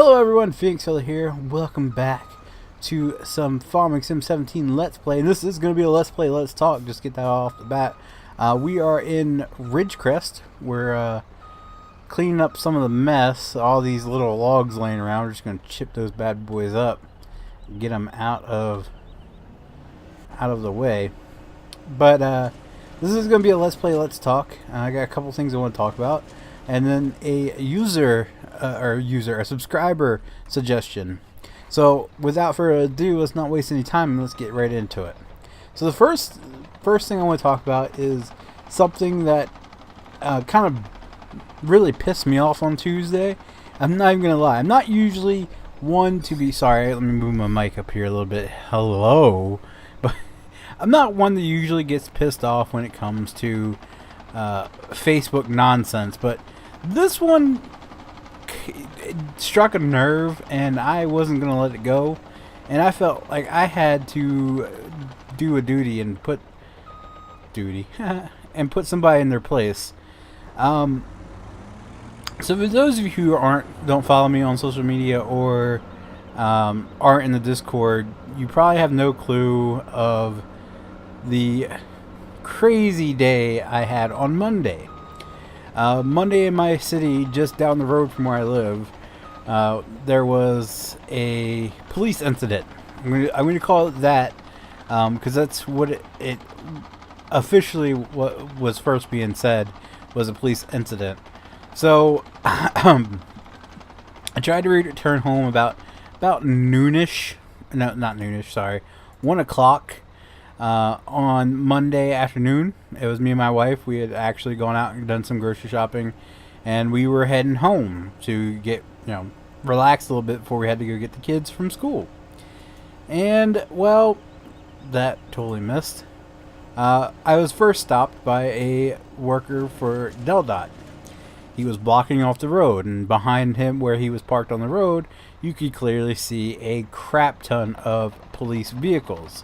Hello everyone, Phoenix Hiller here. Welcome back to some FS17 Let's Play. And this is going to be a Let's Play, Let's Talk. Just get that off the bat. We are in Ridgecrest. We're cleaning up some of the mess. All these little logs laying around. We're just going to chip those bad boys up. Get them out of the way. But this is going to be a Let's Play, Let's Talk. I got a couple things I want to talk about. And then a a subscriber suggestion. So without further ado, let's not waste any time and let's get right into it. So the first thing I want to talk about is something that kind of really pissed me off on Tuesday. I'm not even gonna lie. I'm not usually one to be sorry. Let me move my mic up here a little bit. Hello, but I'm not one that usually gets pissed off when it comes to Facebook nonsense, but this one struck a nerve and I wasn't gonna let it go, and I felt like I had to do a duty and put somebody in their place. So for those of you who don't follow me on social media or aren't in the Discord, you probably have no clue of the crazy day I had on Monday. Monday in my city, just down the road from where I live, there was a police incident. I'm going to call it that because that's what it officially what was first being said was a police incident. So I tried to return home about noonish. No, not noonish. Sorry, 1 o'clock. On Monday afternoon. It was me and my wife. We had actually gone out and done some grocery shopping, and we were heading home to get, relax a little bit before we had to go get the kids from school. And, well, that totally missed. I was first stopped by a worker for Del. He was blocking off the road, and behind him, where he was parked on the road, you could clearly see a crap ton of police vehicles.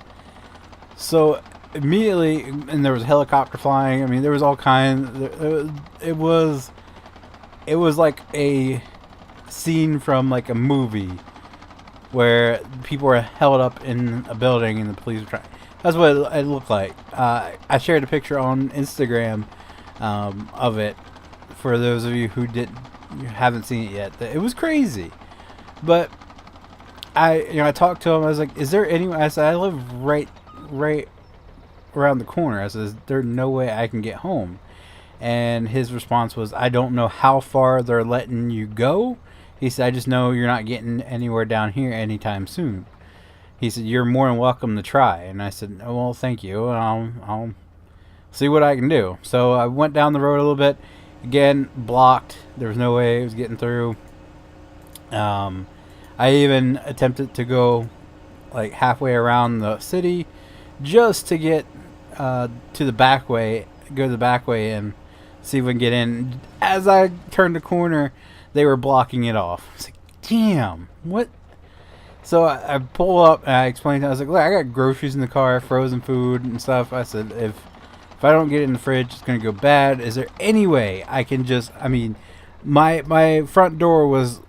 So immediately, and there was a helicopter flying. I mean, there was all kinds. It was like a scene from like a movie where people were held up in a building and the police were trying. That's what it looked like. I shared a picture on Instagram of it for those of you who haven't seen it yet. It was crazy, but I talked to him. I was like, "Is there any?" I said, "I live right around the corner." I says, "There's no way I can get home." And his response was, "I don't know how far they're letting you go." He said, "I just know you're not getting anywhere down here anytime soon." He said, "You're more than welcome to try." And I said, "Oh, well, thank you. I'll see what I can do." So I went down the road a little bit. Again, blocked. There was no way it was getting through. I even attempted to go like halfway around the city just to get to the back way, go the back way and see if we can get in. As I turned the corner, they were blocking it off. I was like, damn, what? So I pull up and I explained, I was like, look, I got groceries in the car, frozen food and stuff. I said, if I don't get it in the fridge, it's going to go bad. Is there any way I can just, my front door was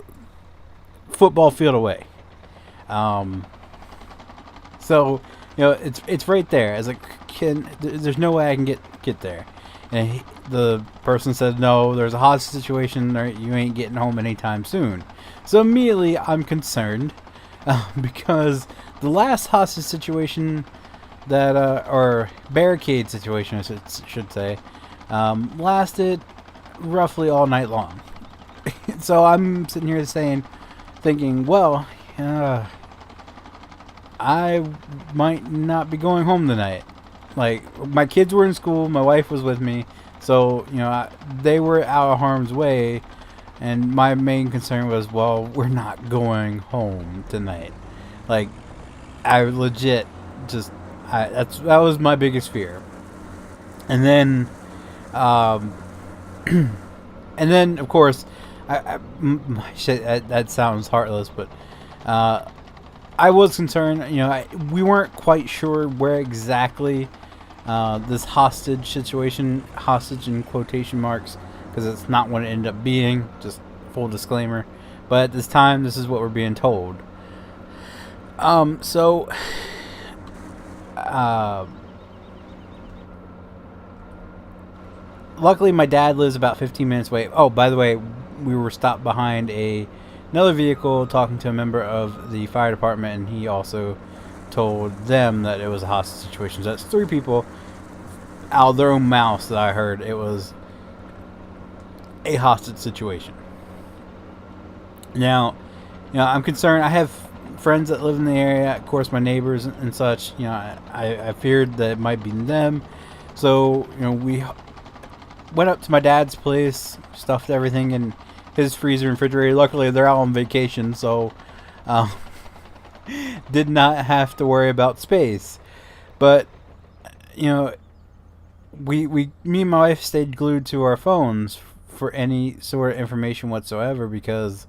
football field away. So, it's right there. I was like, there's no way I can get there. And the person said, no, there's a hostage situation, or you ain't getting home anytime soon. So immediately I'm concerned because the last hostage situation that, or barricade situation, I should say, lasted roughly all night long. So I'm sitting here thinking, well, I might not be going home tonight. Like, my kids were in school, my wife was with me, so, they were out of harm's way, and my main concern was, well, we're not going home tonight. Like, I legit just, that was my biggest fear. And then, of course, that sounds heartless, but, I was concerned. We weren't quite sure where exactly this hostage situation, hostage in quotation marks, because it's not what it ended up being, just full disclaimer, But at this time, this is what we're being told. So, luckily my dad lives about 15 minutes away. Oh, by the way, we were stopped behind another vehicle talking to a member of the fire department, and he also told them that it was a hostage situation. So that's 3 people out of their own mouths that I heard it was a hostage situation. Now, I'm concerned. I have friends that live in the area, of course, my neighbors and such. I feared that it might be them. So, we went up to my dad's place, stuffed everything in his freezer and refrigerator. Luckily, they're out on vacation, so did not have to worry about space. But, me and my wife stayed glued to our phones for any sort of information whatsoever, because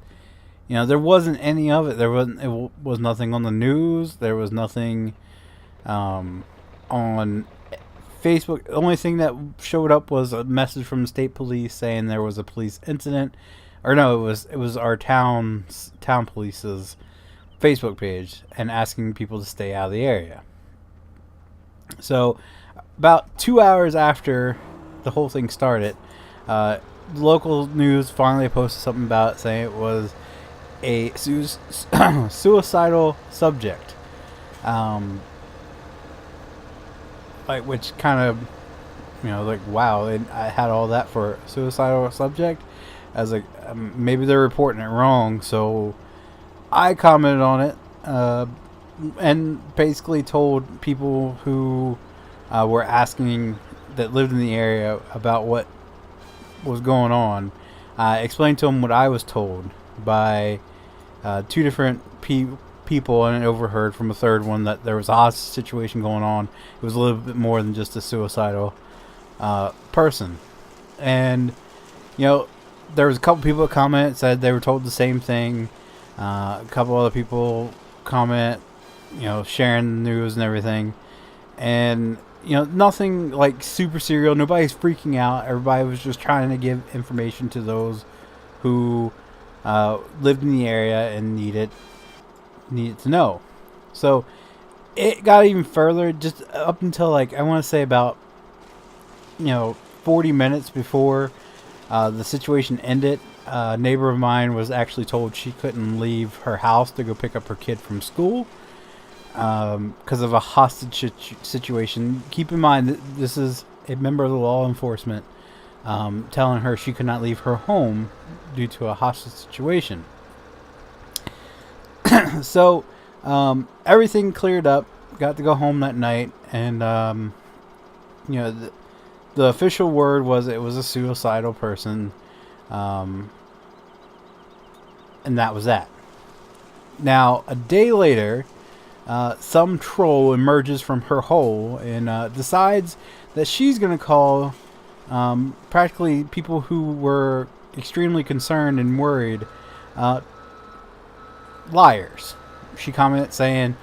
there wasn't any of it. It was nothing on the news. There was nothing on Facebook. The only thing that showed up was a message from the state police saying there was a police incident. Or no, it was our town police's Facebook page, and asking people to stay out of the area. So about 2 hours after the whole thing started, local news finally posted something about it, saying it was a suicidal subject. Which kind of, wow, I had all that for a suicidal subject. I was like, maybe they're reporting it wrong. So I commented on it, and basically told people who were asking, that lived in the area, about what was going on. Explained to them what I was told by 2 different people, and overheard from a third one that there was a hostage situation going on. It was a little bit more than just a suicidal person. And there was a couple people that commented, said they were told the same thing. A couple other people comment, sharing the news and everything. And nothing like super serial. Nobody's freaking out. Everybody was just trying to give information to those who lived in the area and needed to know. So it got even further, just up until I want to say about 40 minutes before the situation ended. A neighbor of mine was actually told she couldn't leave her house to go pick up her kid from school because of a hostage situation. Keep in mind that this is a member of the law enforcement telling her she could not leave her home due to a hostage situation. So everything cleared up. Got to go home that night, and the official word was it was a suicidal person, and that was that. Now, a day later, some troll emerges from her hole and decides that she's going to call practically people who were extremely concerned and worried liars. She commented saying,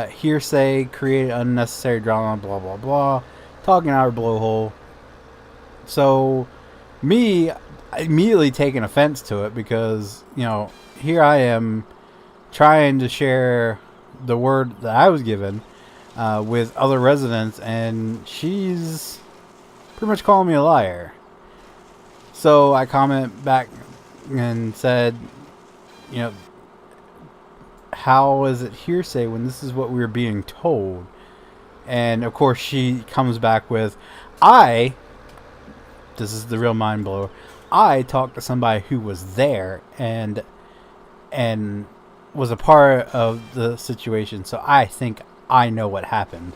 hearsay, created unnecessary drama, blah, blah, blah, talking out her blowhole. So, me immediately taking offense to it, because, here I am trying to share the word that I was given with other residents, and she's pretty much calling me a liar. So I comment back and said, how is it hearsay when this is what we were being told? And of course she comes back with, this is the real mind blower, I talked to somebody who was there and was a part of the situation, so I think I know what happened.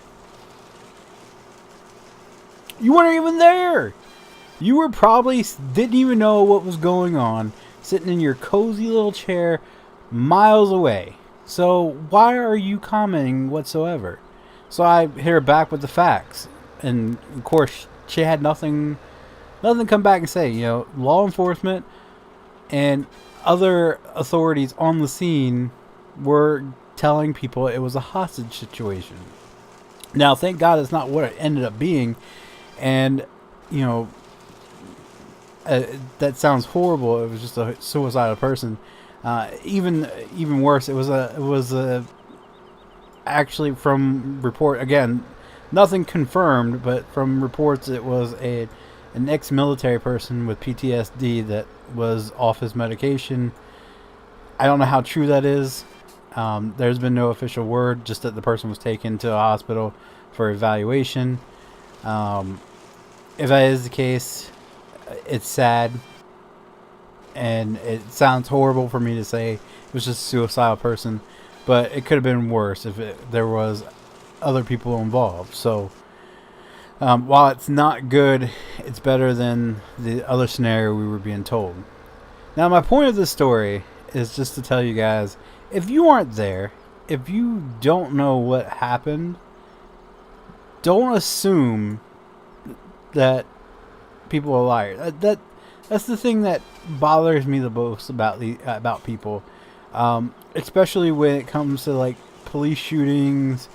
You weren't even there. You were probably didn't even know what was going on, sitting in your cozy little chair miles away. So why are you commenting whatsoever? So I hit her back with the facts, and of course she had nothing come back and say. Law enforcement and other authorities on the scene were telling people it was a hostage situation. Now, thank God it's not what it ended up being. And, that sounds horrible. It was just a suicidal person. Even worse, it was a actually from report again, nothing confirmed, but from reports it was an ex-military person with PTSD that was off his medication. I don't know how true that is. There's been no official word, just that the person was taken to a hospital for evaluation. If that is the case, it's sad, and it sounds horrible for me to say it was just a suicidal person, but it could have been worse if there was other people involved. So while it's not good, it's better than the other scenario we were being told. Now, my point of this story is just to tell you guys, if you aren't there, if you don't know what happened, don't assume that people are liars. That's the thing that bothers me the most about people, especially when it comes to like police shootings,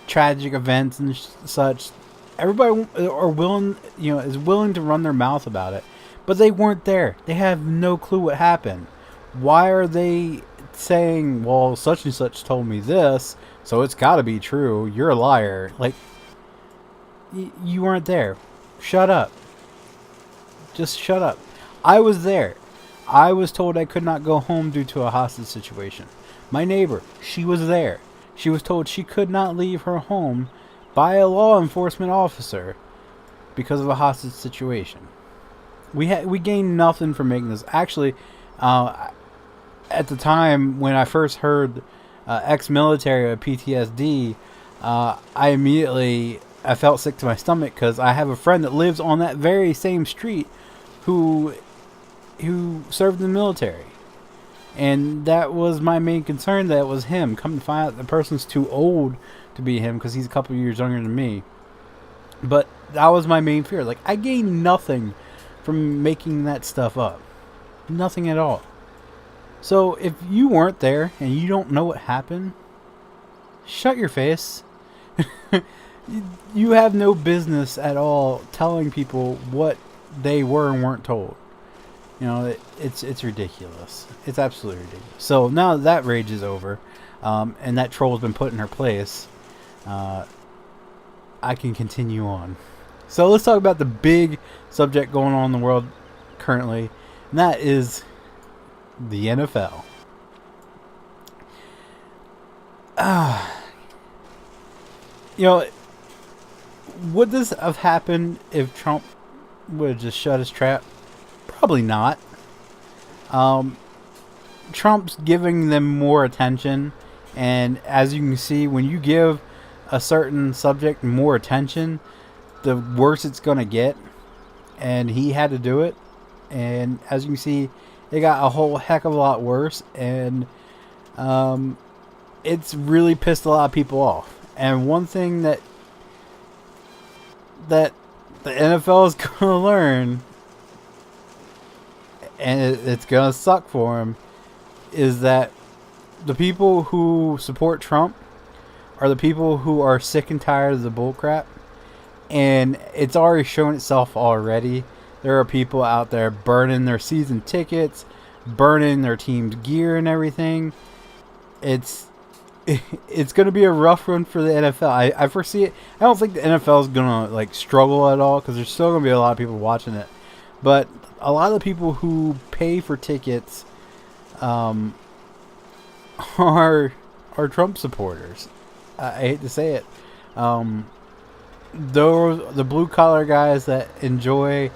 tragic events and such. Everybody is willing to run their mouth about it, but they weren't there. They have no clue what happened. Why are they saying, well, such and such told me this, so it's got to be true? You're a liar. Like, you weren't there. Shut up. Just shut up. I was there. I was told I could not go home due to a hostage situation. My neighbor, she was there. She was told she could not leave her home by a law enforcement officer because of a hostage situation. We gained nothing from making this. Actually, at the time when I first heard ex-military or PTSD, I felt sick to my stomach because I have a friend that lives on that very same street who served in the military. And that was my main concern, that it was him. Come to find out the person's too old to be him because he's a couple years younger than me. But that was my main fear. Like, I gained nothing from making that stuff up. Nothing at all. So if you weren't there and you don't know what happened, shut your face. You have no business at all telling people what they were and weren't told. You know, it's ridiculous. It's absolutely ridiculous. So now that rage is over, and that troll's been put in her place, I can continue on. So let's talk about the big subject going on in the world currently, and that is the NFL. You know, would this have happened if Trump would have just shut his trap? Probably not. Trump's giving them more attention, and as you can see, when you give a certain subject more attention, the worse it's going to get. And he had to do it, and as you can see, it got a whole heck of a lot worse, and it's really pissed a lot of people off. And one thing that the NFL is going to learn, and it's going to suck for him, is that the people who support Trump are the people who are sick and tired of the bullcrap. And it's already shown itself already. There are people out there burning their season tickets, burning their team's gear and everything. It's going to be a rough one for the NFL. I foresee it. I don't think the NFL is going to like struggle at all, because there's still going to be a lot of people watching it. But a lot of the people who pay for tickets are Trump supporters. I hate to say it. The blue collar guys that enjoy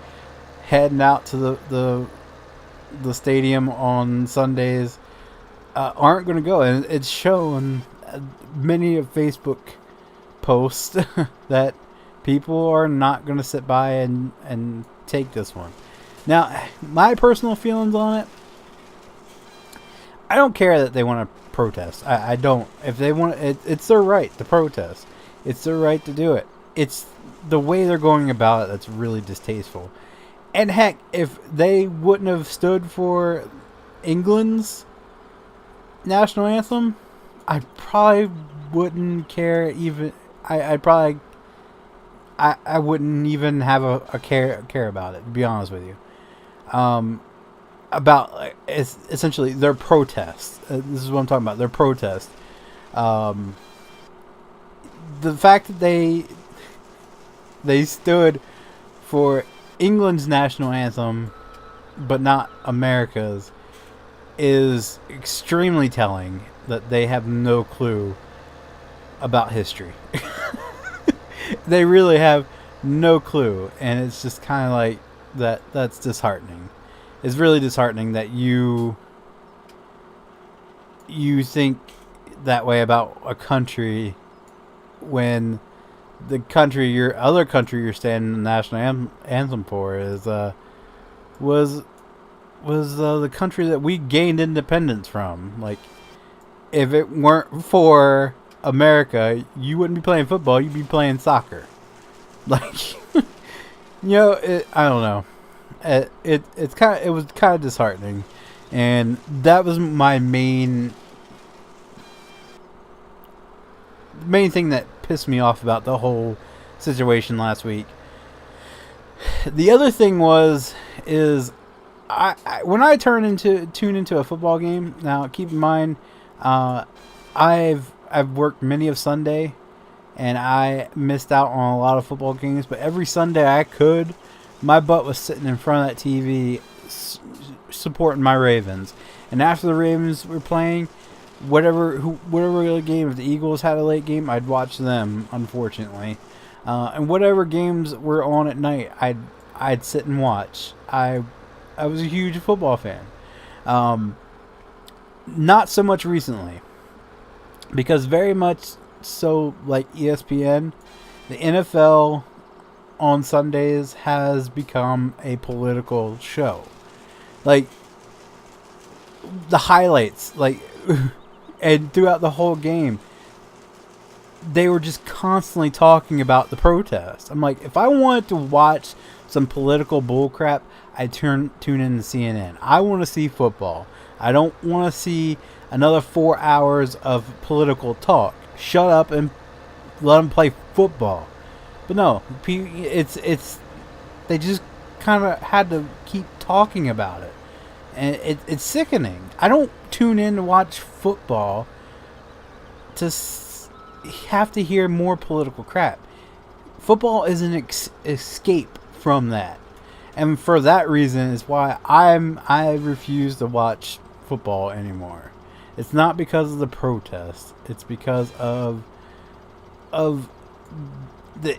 heading out to the stadium on Sundays aren't going to go, and it's shown many of Facebook posts that people are not going to sit by and take this one. Now, my personal feelings on it, I don't care that they want to protest. I don't. If they want, it's their right to protest. It's their right to do it. It's the way they're going about it that's really distasteful. And heck, if they wouldn't have stood for England's national anthem, I probably wouldn't care even. I wouldn't even have a care about it, to be honest with you. about essentially their protests. This is what I'm talking about. Their protests. The fact that they stood for England's national anthem, but not America's, is extremely telling that they have no clue about history. They really have no clue, and it's just kind of like that. That's disheartening. It's really disheartening that you think that way about a country when the other country you're standing the national anthem for is was the country that we gained independence from. Like, if it weren't for America, you wouldn't be playing football. You'd be playing soccer. Like, I don't know. It was kind of disheartening, and that was my main thing that pissed me off about the whole situation last week. The other thing is when I tune into a football game. Now, keep in mind, I've worked many of Sunday, and I missed out on a lot of football games. But every Sunday I could, my butt was sitting in front of that TV, supporting my Ravens. And after the Ravens were playing, whatever game, if the Eagles had a late game, I'd watch them. Unfortunately, and whatever games were on at night, I'd sit and watch. I was a huge football fan. Not so much recently, because very much so, like ESPN, the NFL on Sundays has become a political show. Like, the highlights, like, and throughout the whole game, they were just constantly talking about the protest. I'm like, if I wanted to watch some political bullcrap, I'd tune in to CNN. I want to see football. I don't want to see another 4 hours of political talk. Shut up and let them play football. But no, it's they just kind of had to keep talking about it, and it's sickening. I don't tune in to watch football to have to hear more political crap. Football is an escape from that, and for that reason is why I refuse to watch football anymore. It's not because of the protest. It's because of the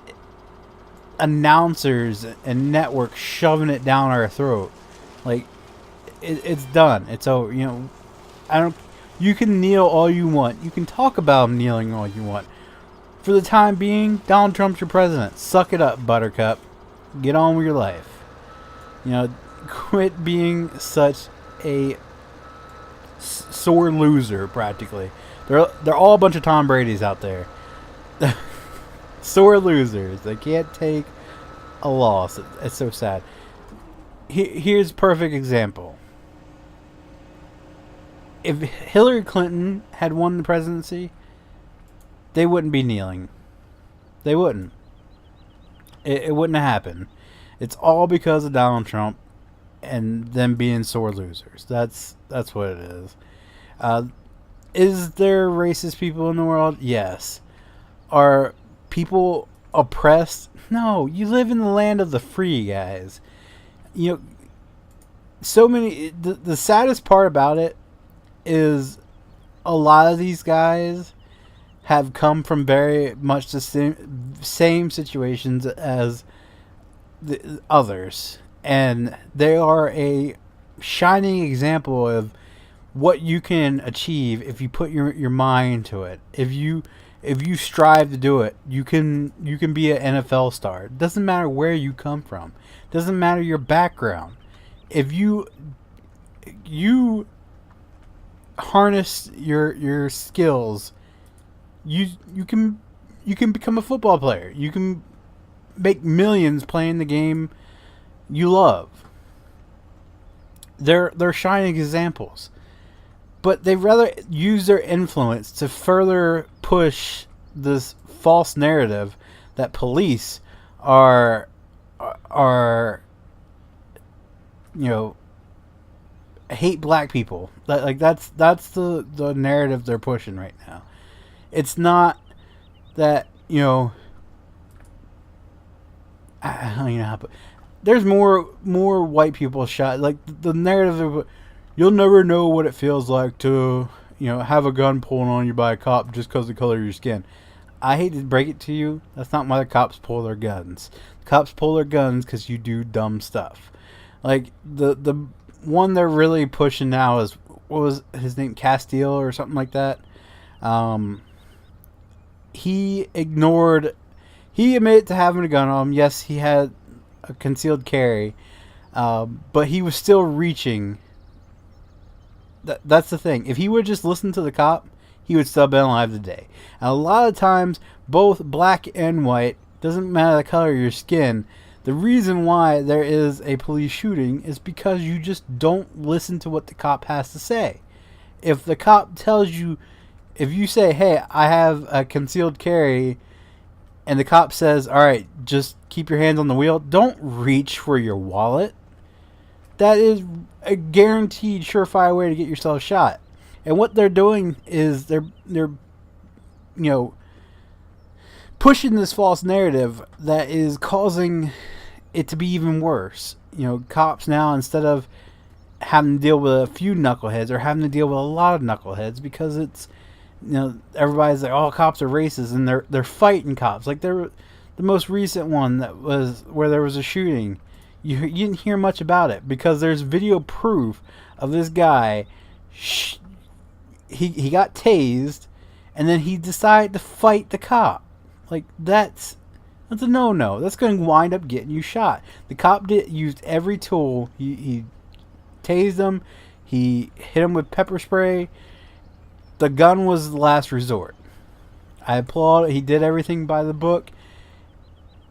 announcers and networks shoving it down our throat. Like, it's done. It's over. You can kneel all you want. You can talk about kneeling all you want. For the time being, Donald Trump's your president. Suck it up, Buttercup. Get on with your life. Quit being such a sore loser. Practically, they're all a bunch of Tom Brady's out there. Sore losers. They can't take a loss. It's so sad. Here's a perfect example. If Hillary Clinton had won the presidency, they wouldn't be kneeling. They wouldn't. It wouldn't have happened. It's all because of Donald Trump and them being sore losers. That's what it is. Is there racist people in the world? Yes. Are people oppressed? No. You live in the land of the free, guys. So many. The saddest part about it is a lot of these guys have come from very much the same situations as the others, and they are a shining example of what you can achieve if you put your mind to it. If you strive to do it, you can be an NFL star. It doesn't matter where you come from. It doesn't matter your background. If you harness your skills, you can become a football player. You can make millions playing the game you love. They're shining examples, but they rather use their influence to further push this false narrative that police are hate black people. That's the narrative they're pushing right now. It's not that, you know, I don't even know how to put, there's more white people shot. Like the narrative of, you'll never know what it feels like to, you know, have a gun pulled on you by a cop just because of the color of your skin. I hate to break it to you, that's not why the cops pull their guns. The cops pull their guns because you do dumb stuff. Like the one they're really pushing now is, what was his name, Castile or something like that. He admitted to having a gun on him. Yes, he had a concealed carry, but he was still reaching. That's the thing. If he would just listen to the cop, he would still be alive today. And a lot of times, both black and white, doesn't matter the color of your skin, the reason why there is a police shooting is because you just don't listen to what the cop has to say. If the cop tells you, if you say, hey, I have a concealed carry, and the cop says, alright, just keep your hands on the wheel, don't reach for your wallet. That is a guaranteed surefire way to get yourself shot. And what they're doing is they're you know, pushing this false narrative that is causing it to be even worse. You know, cops now, instead of having to deal with a few knuckleheads, are having to deal with a lot of knuckleheads, because it's, you know, everybody's like, oh, cops are racist, and they're fighting cops. Like the most recent one that was where there was a shooting, you didn't hear much about it because there's video proof of this guy. He got tased, and then he decided to fight the cop. Like that's a no-no. That's going to wind up getting you shot. The cop used every tool. He tased him. He hit him with pepper spray. The gun was the last resort. I applaud. He did everything by the book,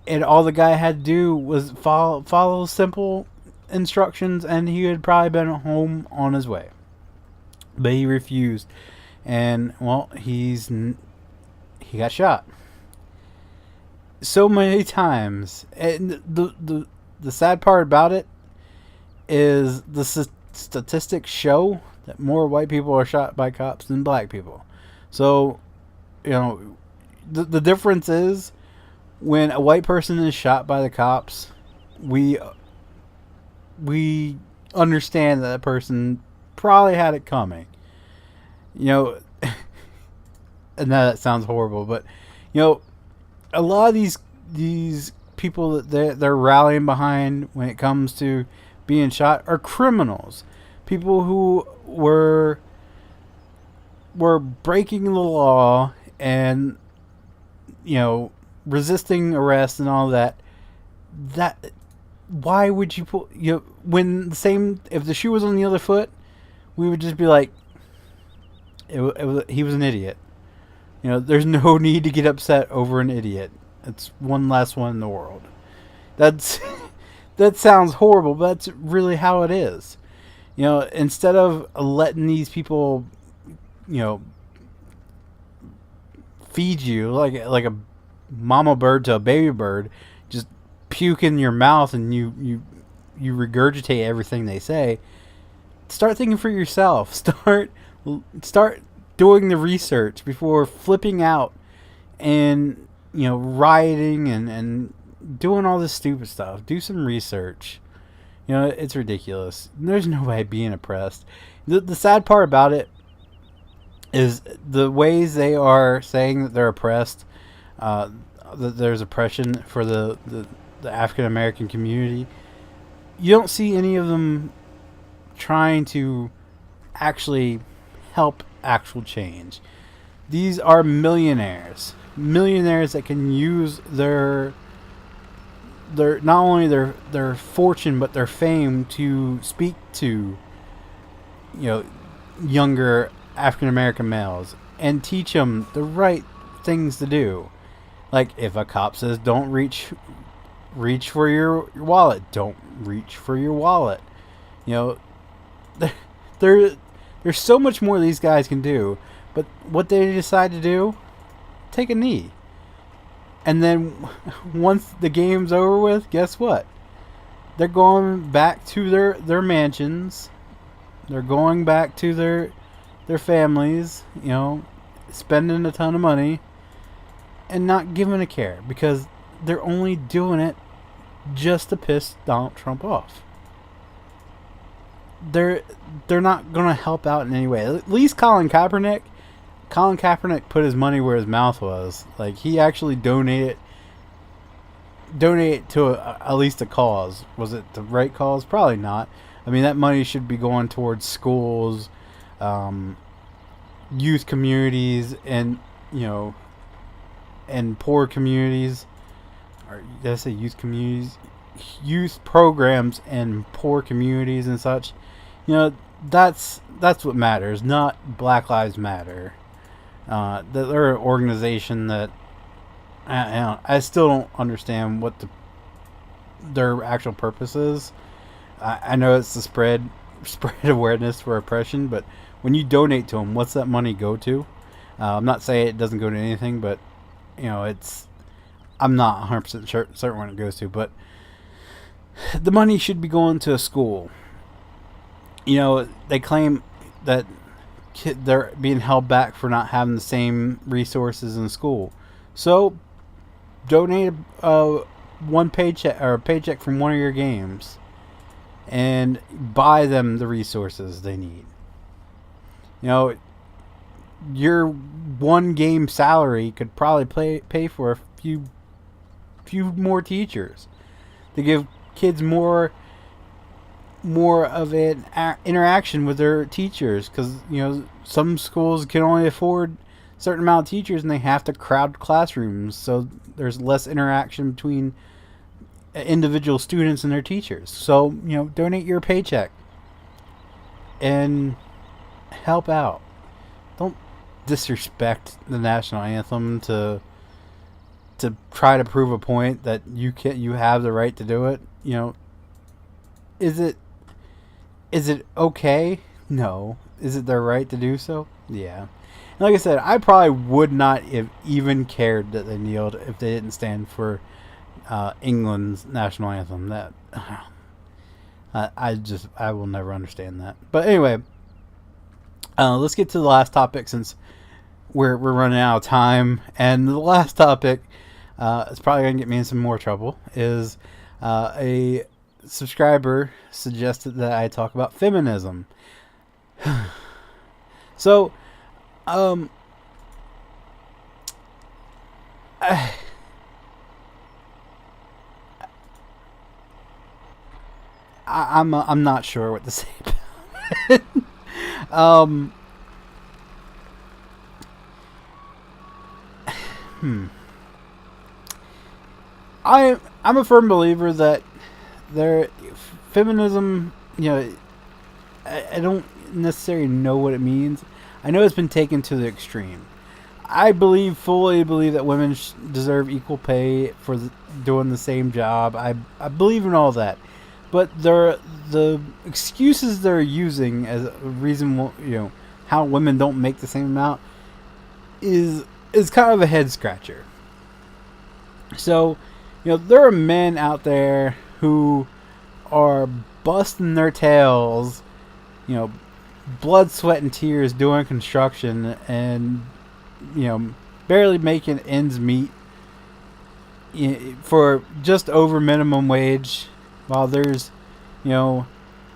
and all the guy had to do was follow simple instructions, and he had probably been home on his way. But he refused, and well, he got shot so many times. And the sad part about it is the statistics show that more white people are shot by cops than black people. So, you know, the difference is, when a white person is shot by the cops, we understand that person probably had it coming. You know, and that sounds horrible, but you know, a lot of these people that they're rallying behind when it comes to being shot are criminals. People who were breaking the law and, you know, resisting arrest and all that. That, why would you pull, you know, when the same, if the shoe was on the other foot, we would just be like, he was an idiot. You know, there's no need to get upset over an idiot. It's one less one in the world. That sounds horrible, but that's really how it is. You know, instead of letting these people, you know, feed you like a mama bird to a baby bird, just puke in your mouth and you regurgitate everything they say. Start thinking for yourself. Start doing the research before flipping out and, you know, rioting and doing all this stupid stuff. Do some research. You know, it's ridiculous. There's no way being oppressed. The sad part about it is the ways they are saying that they're oppressed, that there's oppression for the African American community. You don't see any of them trying to actually help actual change. These are millionaires that can use their not only their fortune but their fame to speak to, you know, younger African American males and teach them the right things to do. Like, if a cop says don't reach for your wallet, don't reach for your wallet. You know, there's so much more these guys can do, but what they decide to do, take a knee. And then once the game's over with, guess what? They're going back to their mansions, They're going back to their families, you know, spending a ton of money and not giving a care because they're only doing it just to piss Donald Trump off. They're not going to help out in any way. At least Colin Kaepernick put his money where his mouth was. Like, he actually donated to at least a cause. Was it the right cause? Probably not. I mean, that money should be going towards schools, youth communities, and, you know, and poor communities. Or did I say youth communities? Youth programs and poor communities and such. You know, that's what matters, not Black Lives Matter. They're an organization that I still don't understand what their actual purpose is. I know it's to spread awareness for oppression, but when you donate to them, what's that money go to? I'm not saying it doesn't go to anything, but you know, I'm not 100% certain when it goes to, but the money should be going to a school. You know, they claim that they're being held back for not having the same resources in school. So, donate one paycheck or a paycheck from one of your games and buy them the resources they need. You know, your one game salary could probably pay for a few more teachers to give kids more of an interaction with their teachers, because you know some schools can only afford a certain amount of teachers and they have to crowd classrooms, so there's less interaction between individual students and their teachers. So you know, donate your paycheck and help out. Don't disrespect the national anthem to try to prove a point that you have the right to do it. You know, is it okay? No. Is it their right to do so? Yeah. And like I said, I probably would not have even cared that they kneeled if they didn't stand for England's national anthem. That I will never understand that. But anyway, let's get to the last topic since we're running out of time. And the last topic, it's probably gonna get me in some more trouble, is a subscriber suggested that I talk about feminism. So, I'm not sure what to say about it. I'm a firm believer that feminism, you know, I don't necessarily know what it means. I know it's been taken to the extreme. I fully believe that women deserve equal pay for doing the same job. I believe in all that. But the excuses they're using as a reason, you know, how women don't make the same amount is kind of a head scratcher. So, you know, there are men out there who are busting their tails, you know, blood, sweat, and tears doing construction and, you know, barely making ends meet for just over minimum wage, while there's, you know,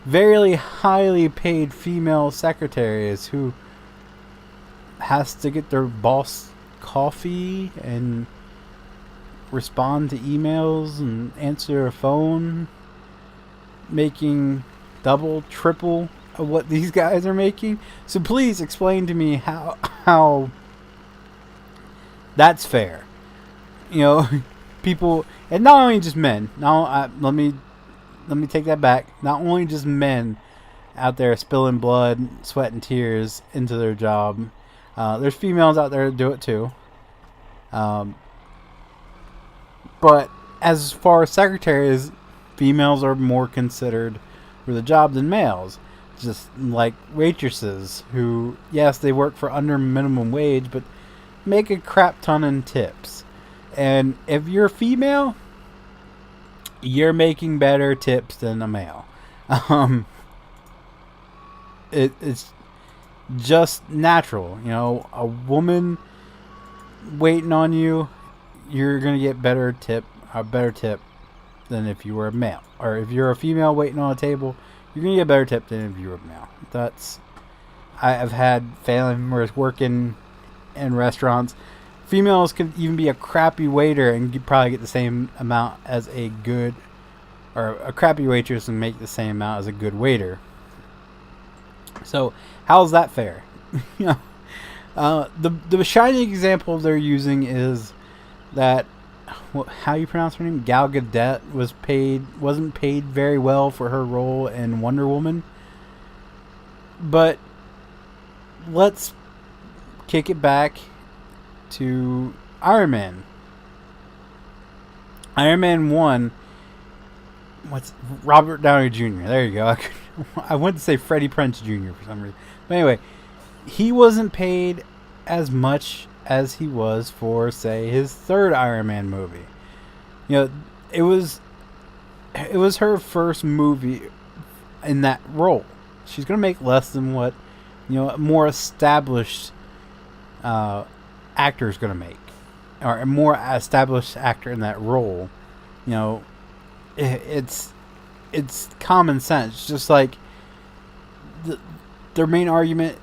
very highly paid female secretaries who has to get their boss coffee and respond to emails and answer a phone, making double, triple of what these guys are making. So please explain to me how that's fair. You know, people, and not only just men. Now, let me take that back. Not only just men out there spilling blood, sweat, and tears into their job. There's females out there that do it too. But as far as secretaries, females are more considered for the job than males. Just like waitresses who, yes, they work for under minimum wage, but make a crap ton in tips. And if you're a female, you're making better tips than a male. It's just natural. You know, a woman waiting on you, you're gonna get a better tip than if you were a male. Or if you're a female waiting on a table, you're gonna get a better tip than if you were a male. I've had family members working in restaurants. Females could even be a crappy waiter and probably get the same amount as a good, or a crappy waitress and make the same amount as a good waiter. So how's that fair? You know, the shining example they're using is that, how you pronounce her name? Gal Gadot wasn't paid very well for her role in Wonder Woman. But let's kick it back to Iron Man. Iron Man 1. What's Robert Downey Jr.? There you go. I wanted to say Freddie Prinze Jr. for some reason. But anyway, he wasn't paid as much as he was for, say, his third Iron Man movie. You know, it was her first movie in that role. She's gonna make less than what, you know, a more established actor is gonna make, or a more established actor in that role. You know, it's common sense. Just like their main argument,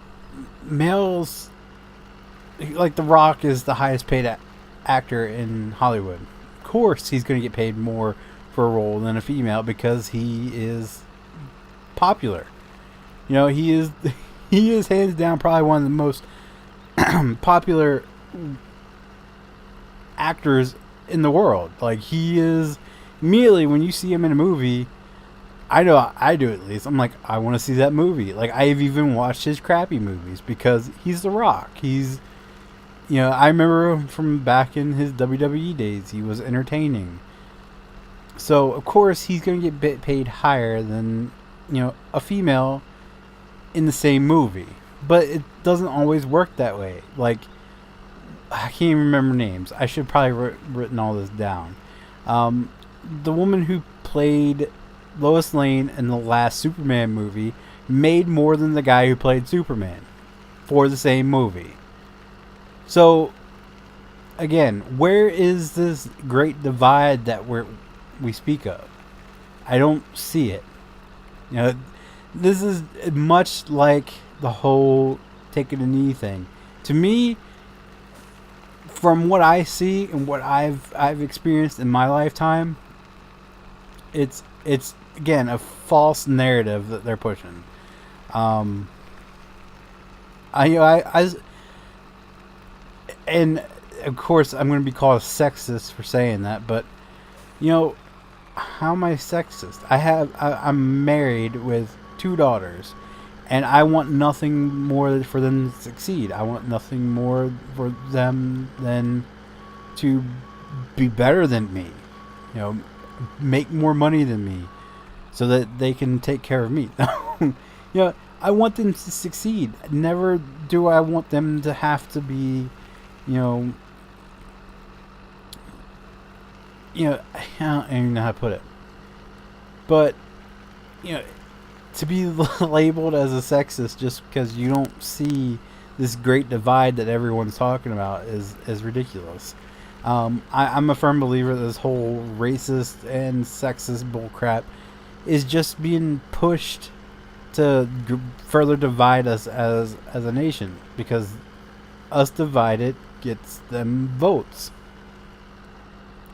males, like The Rock is the highest paid actor in Hollywood. Of course, he's going to get paid more for a role than a female because he is popular. You know, he is hands down probably one of the most popular actors in the world. Like, he is, immediately when you see him in a movie, I know I do at least, I'm like, I want to see that movie. Like, I've even watched his crappy movies because he's The Rock. He's, you know, I remember him from back in his WWE days. He was entertaining. So, of course, he's going to get paid higher than, you know, a female in the same movie. But it doesn't always work that way. Like, I can't even remember names. I should probably written all this down. The woman who played Lois Lane in the last Superman movie made more than the guy who played Superman for the same movie. So, again, where is this great divide that we speak of? I don't see it. You know, this is much like the whole taking a knee thing. To me, from what I see and what I've experienced in my lifetime, it's again a false narrative that they're pushing. And of course I'm going to be called a sexist for saying that, but you know, how am I sexist? I'm married with 2 daughters, and I want nothing more for them to succeed. I want nothing more for them than to be better than me. You know, make more money than me, so that they can take care of me. You know, I want them to succeed. Never do I want them to have to be, you know, I don't even know how to put it. But, you know, to be labeled as a sexist just because you don't see this great divide that everyone's talking about is ridiculous. I'm a firm believer that this whole racist and sexist bullcrap is just being pushed to further divide us as a nation, because us divided gets them votes.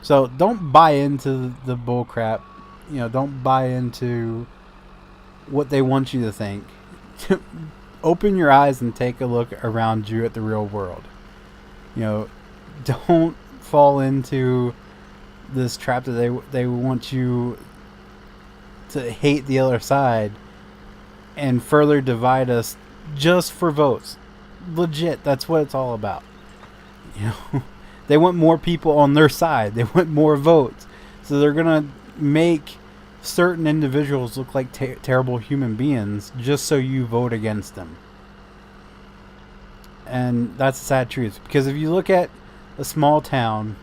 So don't buy into the bullcrap. You know, don't buy into what they want you to think. Open your eyes and take a look around you at the real world. You know, don't fall into this trap that they want you to hate the other side and further divide us just for votes. Legit, that's what it's all about. You know, they want more people on their side. They want more votes. So they're going to make certain individuals look like terrible human beings just so you vote against them. And that's the sad truth. Because if you look at a small town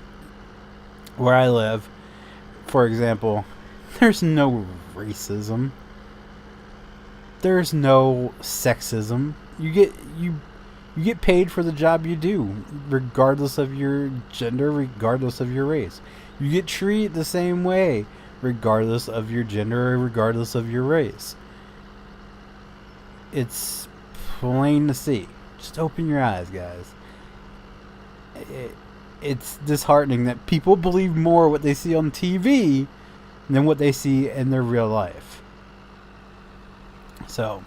where I live, for example, there's no racism. there's no sexism. You get paid for the job you do, regardless of your gender, regardless of your race. You get treated the same way, regardless of your gender or regardless of your race. It's plain to see. Just open your eyes, guys. It's disheartening that people believe more what they see on TV than what they see in their real life. So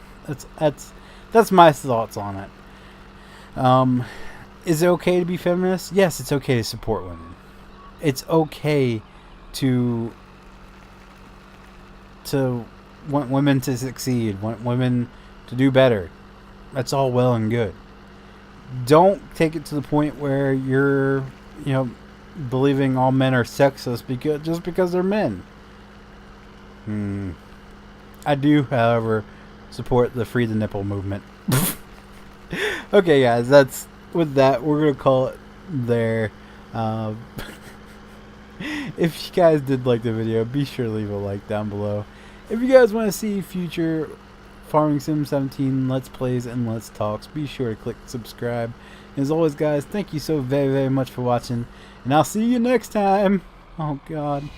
that's my thoughts on it. Is it okay to be feminist? Yes, it's okay to support women. It's okay to want women to succeed, want women to do better. That's all well and good. Don't take it to the point where you're, believing all men are sexist just because they're men. I do, however, support the free the nipple movement. Okay, guys, with that, we're gonna call it there. If you guys did like the video, be sure to leave a like down below. If you guys want to see future Farming Sim 17 Let's Plays and Let's Talks, be sure to click subscribe. And as always, guys, thank you so very, very much for watching, and I'll see you next time. Oh, God.